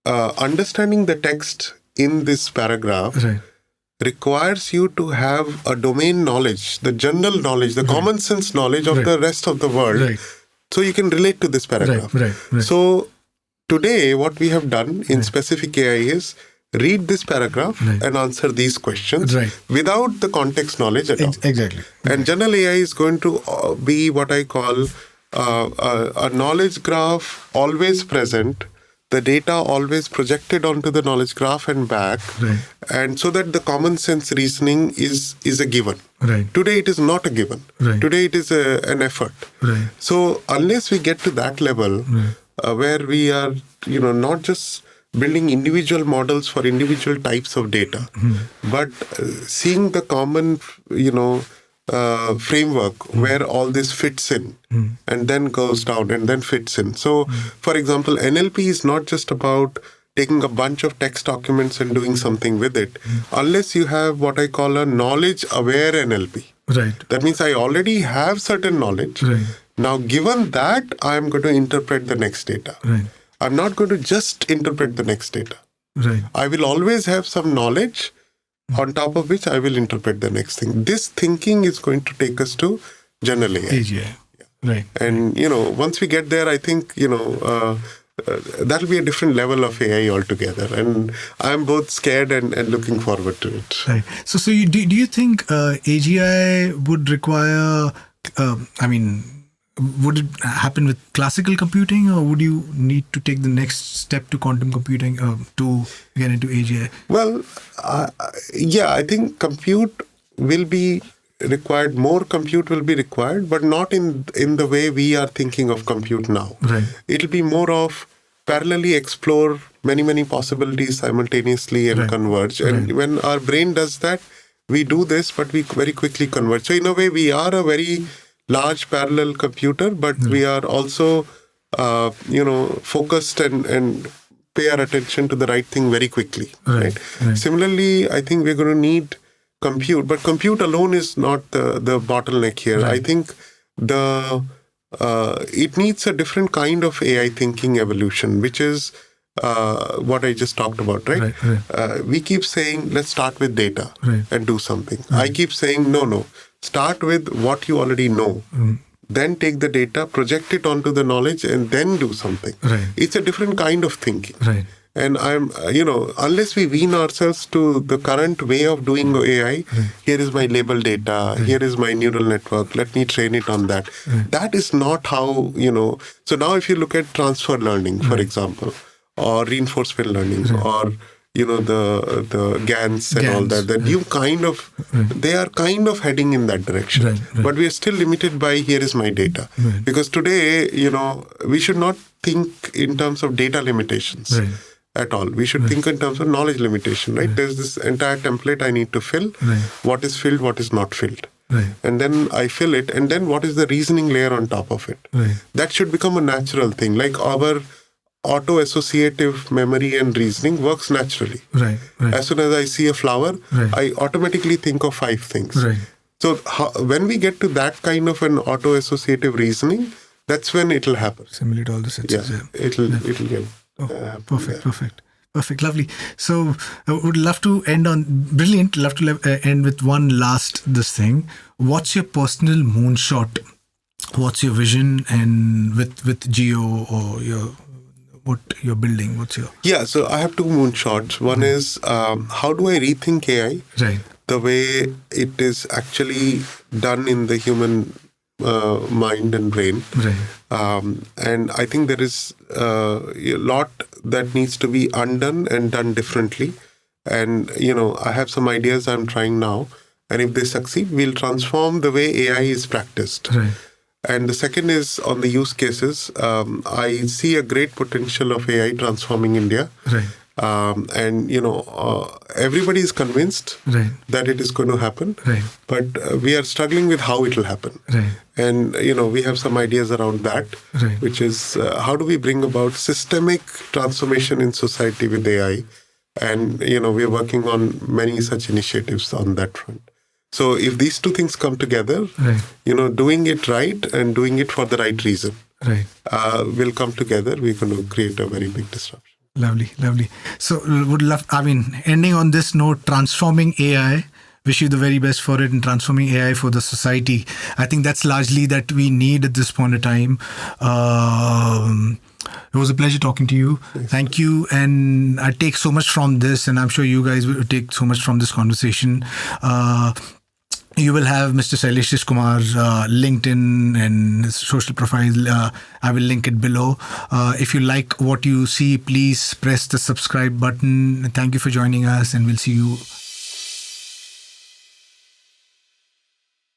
understanding the text in this paragraph requires you to have a domain knowledge, the general knowledge, the common sense knowledge of the rest of the world. So you can relate to this paragraph. So today, what we have done in specific AI is read this paragraph and answer these questions without the context knowledge at all. Exactly. And general AI is going to be what I call a knowledge graph always present, the data always projected onto the knowledge graph and back, and so that the common sense reasoning is a given. Today it is not a given. Today it is an effort. So unless we get to that level where we are, not just building individual models for individual types of data, but seeing the common, framework where all this fits in and then goes down and then fits in. So, for example, NLP is not just about taking a bunch of text documents and doing something with it, unless you have what I call a knowledge-aware NLP. That means I already have certain knowledge. Now, given that, I'm going to interpret the next data. I'm not going to just interpret the next data. I will always have some knowledge, on top of which I will interpret the next thing. This thinking is going to take us to general AI. AGI. Right. And, once we get there, I think, that'll be a different level of AI altogether. And I'm both scared and looking forward to it. Right. So do you think AGI would require, would it happen with classical computing, or would you need to take the next step to quantum computing to get into AGI? Well, I think compute will be required, more compute will be required, but not in the way we are thinking of compute now. Right. It'll be more of parallelly explore many possibilities simultaneously and converge. And when our brain does that, we do this, but we very quickly converge. So in a way, we are a very large parallel computer, but we are also, focused and pay our attention to the right thing very quickly. Right. Similarly, I think we're going to need compute, but compute alone is not the bottleneck here. I think it needs a different kind of AI thinking evolution, which is what I just talked about, right? We keep saying, let's start with data and do something. I keep saying, no, start with what you already know. Then take the data, project it onto the knowledge, and then do something. It's a different kind of thinking. And I'm, unless we wean ourselves to the current way of doing AI, here is my label data, here is my neural network, let me train it on that. That is not how, So now if you look at transfer learning, for example, or reinforcement learning, or, the GANs and all that, the new kind of, they are kind of heading in that direction. But we are still limited by here is my data. Because today, we should not think in terms of data limitations. At all. We should think in terms of knowledge limitation, right? There's this entire template I need to fill. What is filled, what is not filled. And then I fill it, and then what is the reasoning layer on top of it? That should become a natural thing. Like our auto-associative memory and reasoning works naturally. As soon as I see a flower, I automatically think of 5 things. So when we get to that kind of an auto-associative reasoning, that's when it'll happen. Simulate all the senses. It'll get... Perfect. Lovely. So I would love to end on brilliant. Love to end with one last thing. What's your personal moonshot? What's your vision and with Jio or what you're building? What's your... Yeah, so I have 2 moonshots. One is how do I rethink AI? The way it is actually done in the human mind and brain. And I think there is a lot that needs to be undone and done differently. And, I have some ideas I'm trying now. And if they succeed, we'll transform the way AI is practiced. And the second is on the use cases. I see a great potential of AI transforming India. And, everybody is convinced that it is going to happen. But we are struggling with how it will happen. And, we have some ideas around that, which is how do we bring about systemic transformation in society with AI? And, we are working on many such initiatives on that front. So if these 2 things come together, doing it right and doing it for the right reason will come together. We're going to create a very big disruption. Lovely. So ending on this note, transforming AI, wish you the very best for it and transforming AI for the society. I think that's largely that we need at this point of time. It was a pleasure talking to you. Thank you. And I take so much from this, and I'm sure you guys will take so much from this conversation. You will have Mr. Shailesh Kumar's LinkedIn and his social profile. I will link it below. If you like what you see, please press the subscribe button. Thank you for joining us, and we'll see you